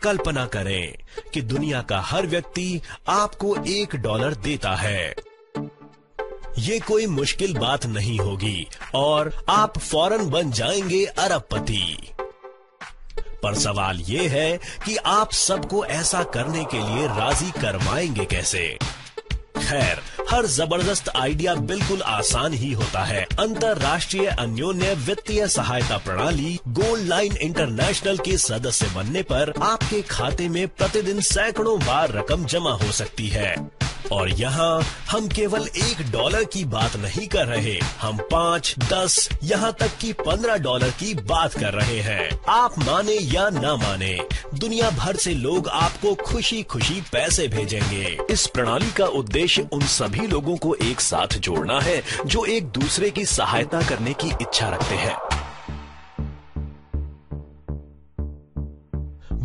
कल्पना करें कि दुनिया का हर व्यक्ति आपको $1 देता है। ये कोई मुश्किल बात नहीं होगी और आप फौरन बन जाएंगे अरबपति। पर सवाल ये है कि आप सबको ऐसा करने के लिए राजी करवाएंगे कैसे? खैर, हर जबरदस्त आइडिया बिल्कुल आसान ही होता है। अंतर्राष्ट्रीय अन्योन्य वित्तीय सहायता प्रणाली गोल्ड लाइन इंटरनेशनल के सदस्य बनने पर आपके खाते में प्रतिदिन सैकड़ों बार रकम जमा हो सकती है। और यहाँ हम केवल $1 की बात नहीं कर रहे, हम 5, 10, यहाँ तक कि $15 की बात कर रहे हैं। आप माने या ना माने, दुनिया भर से लोग आपको खुशी खुशी पैसे भेजेंगे। इस प्रणाली का उद्देश्य उन सभी लोगों को एक साथ जोड़ना है जो एक दूसरे की सहायता करने की इच्छा रखते हैं।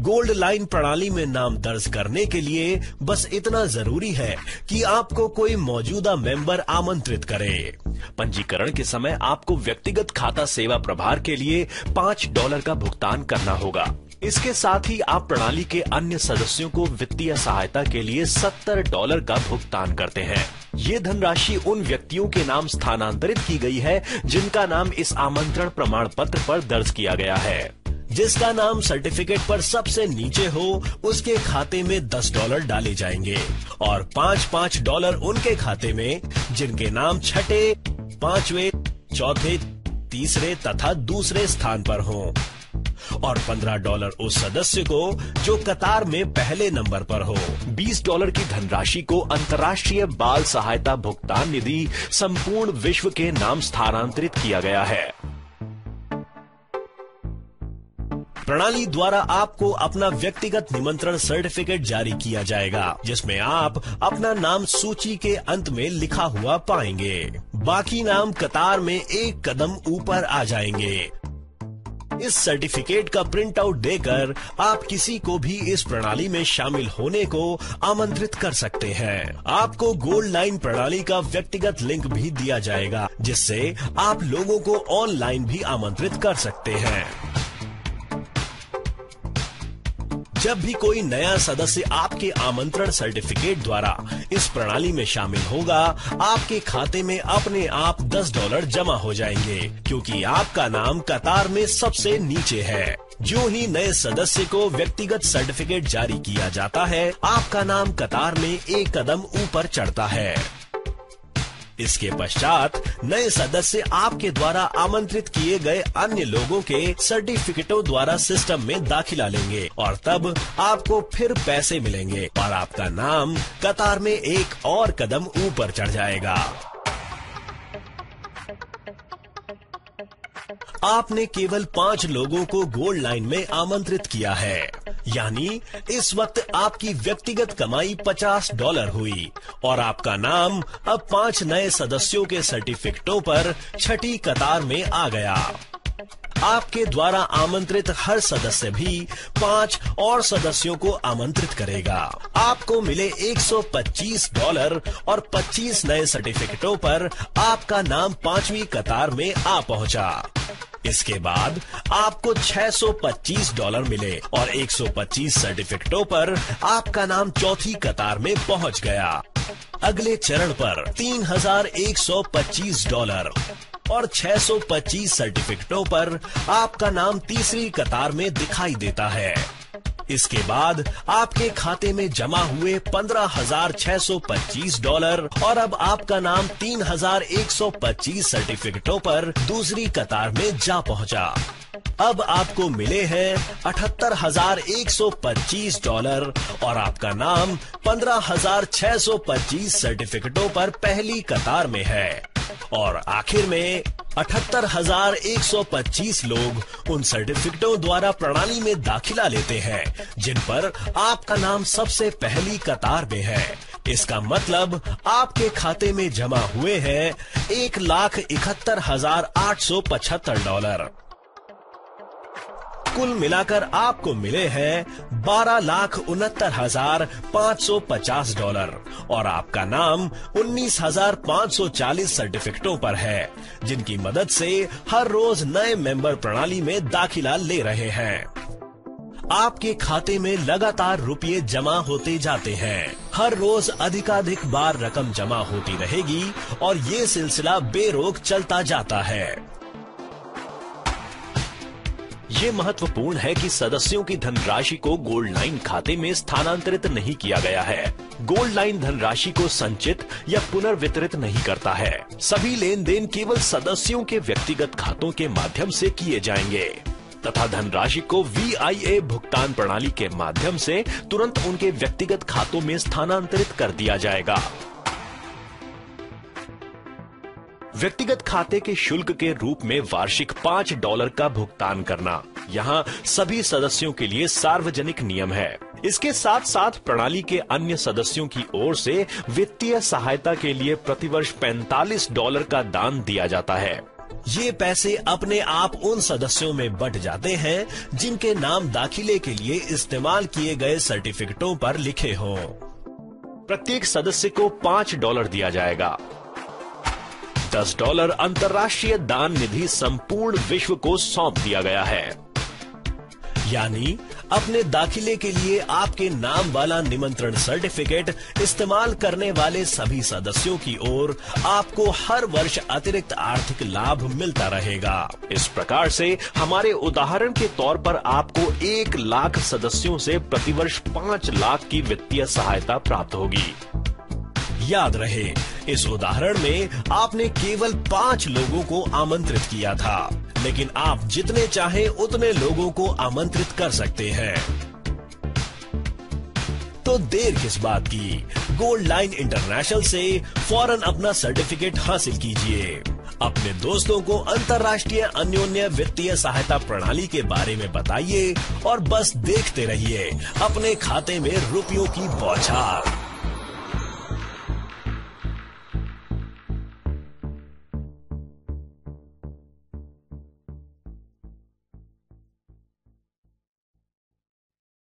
गोल्ड लाइन प्रणाली में नाम दर्ज करने के लिए बस इतना जरूरी है कि आपको कोई मौजूदा मेंबर आमंत्रित करे। पंजीकरण के समय आपको व्यक्तिगत खाता सेवा प्रभार के लिए $5 का भुगतान करना होगा। इसके साथ ही आप प्रणाली के अन्य सदस्यों को वित्तीय सहायता के लिए $70 का भुगतान करते हैं। ये धनराशि उन व्यक्तियों के नाम स्थानांतरित की गई है जिनका नाम इस आमंत्रण प्रमाण पत्र पर दर्ज किया गया है। जिसका नाम सर्टिफिकेट पर सबसे नीचे हो उसके खाते में $10 डाले जाएंगे और $5 उनके खाते में जिनके नाम छठे, 5वें, चौथे, तीसरे तथा दूसरे स्थान पर हों और $15 उस सदस्य को जो कतार में पहले नंबर पर हो। $20 की धनराशि को अंतर्राष्ट्रीय बाल सहायता भुगतान निधि संपूर्ण विश्व के नाम स्थानांतरित किया गया है। प्रणाली द्वारा आपको अपना व्यक्तिगत निमंत्रण सर्टिफिकेट जारी किया जाएगा जिसमें आप अपना नाम सूची के अंत में लिखा हुआ पाएंगे। बाकी नाम कतार में एक कदम ऊपर आ जाएंगे। इस सर्टिफिकेट का प्रिंट आउट देकर आप किसी को भी इस प्रणाली में शामिल होने को आमंत्रित कर सकते हैं। आपको गोल्ड लाइन प्रणाली का व्यक्तिगत लिंक भी दिया जाएगा जिससे आप लोगों को ऑनलाइन भी आमंत्रित कर सकते हैं। जब भी कोई नया सदस्य आपके आमंत्रण सर्टिफिकेट द्वारा इस प्रणाली में शामिल होगा, आपके खाते में अपने आप $10 जमा हो जाएंगे क्योंकि आपका नाम कतार में सबसे नीचे है। जो ही नए सदस्य को व्यक्तिगत सर्टिफिकेट जारी किया जाता है, आपका नाम कतार में एक कदम ऊपर चढ़ता है। इसके पश्चात नए सदस्य आपके द्वारा आमंत्रित किए गए अन्य लोगों के सर्टिफिकेटों द्वारा सिस्टम में दाखिला लेंगे और तब आपको फिर पैसे मिलेंगे और आपका नाम कतार में एक और कदम ऊपर चढ़ जाएगा। आपने केवल 5 लोगों को गोल्ड लाइन में आमंत्रित किया है, यानी इस वक्त आपकी व्यक्तिगत कमाई $50 हुई और आपका नाम अब 5 नए सदस्यों के सर्टिफिकेटों पर छठी कतार में आ गया। आपके द्वारा आमंत्रित हर सदस्य भी 5 और सदस्यों को आमंत्रित करेगा। आपको मिले $125 और 25 नए सर्टिफिकेटों पर आपका नाम 5वीं कतार में आ पहुंचा। इसके बाद आपको $625 मिले और 125 सर्टिफिकेटों पर आपका नाम चौथी कतार में पहुंच गया। अगले चरण पर $3125 और 625 सर्टिफिकेटों पर आपका नाम तीसरी कतार में दिखाई देता है। इसके बाद आपके खाते में जमा हुए $15,625 और अब आपका नाम 3,125 सर्टिफिकेटों पर दूसरी कतार में जा पहुंचा। अब आपको मिले हैं $78,125 और आपका नाम 15,625 सर्टिफिकेटों पर पहली कतार में है। और आखिर में 78,125 लोग उन सर्टिफिकेटों द्वारा प्रणाली में दाखिला लेते हैं जिन पर आपका नाम सबसे पहली कतार में है। इसका मतलब आपके खाते में जमा हुए हैं $1,71,875। कुल मिलाकर आपको मिले हैं $12,69,550 और आपका नाम 19,540 सर्टिफिकेटों पर है जिनकी मदद से हर रोज नए मेंबर प्रणाली में दाखिला ले रहे हैं। आपके खाते में लगातार रुपये जमा होते जाते हैं। हर रोज अधिकाधिक बार रकम जमा होती रहेगी और ये सिलसिला बेरोक चलता जाता है। ये महत्वपूर्ण है कि सदस्यों की धनराशि को गोल्ड लाइन खाते में स्थानांतरित नहीं किया गया है। गोल्ड लाइन धनराशि को संचित या पुनर्वितरित नहीं करता है। सभी लेन देन केवल सदस्यों के व्यक्तिगत खातों के माध्यम से किए जाएंगे तथा धनराशि को VIA भुगतान प्रणाली के माध्यम से तुरंत उनके व्यक्तिगत खातों में स्थानांतरित कर दिया जाएगा। व्यक्तिगत खाते के शुल्क के रूप में वार्षिक $5 का भुगतान करना यहाँ सभी सदस्यों के लिए सार्वजनिक नियम है। इसके साथ साथ प्रणाली के अन्य सदस्यों की ओर से वित्तीय सहायता के लिए प्रतिवर्ष $45 का दान दिया जाता है। ये पैसे अपने आप उन सदस्यों में बंट जाते हैं जिनके नाम दाखिले के लिए इस्तेमाल किए गए सर्टिफिकेटों पर लिखे हों। प्रत्येक सदस्य को $5 दिया जाएगा। $10 अंतर्राष्ट्रीय दान निधि संपूर्ण विश्व को सौंप दिया गया है। यानी अपने दाखिले के लिए आपके नाम वाला निमंत्रण सर्टिफिकेट इस्तेमाल करने वाले सभी सदस्यों की ओर आपको हर वर्ष अतिरिक्त आर्थिक लाभ मिलता रहेगा। इस प्रकार से हमारे उदाहरण के तौर पर आपको 1 लाख सदस्यों से प्रतिवर्ष 5 लाख की वित्तीय सहायता प्राप्त होगी। याद रहे, इस उदाहरण में आपने केवल 5 लोगों को आमंत्रित किया था, लेकिन आप जितने चाहें उतने लोगों को आमंत्रित कर सकते हैं। तो देर किस बात की, गोल्ड लाइन इंटरनेशनल से फौरन अपना सर्टिफिकेट हासिल कीजिए। अपने दोस्तों को अंतर्राष्ट्रीय अन्योन्य वित्तीय सहायता प्रणाली के बारे में बताइए और बस देखते रहिए अपने खाते में रुपयों की बौछार।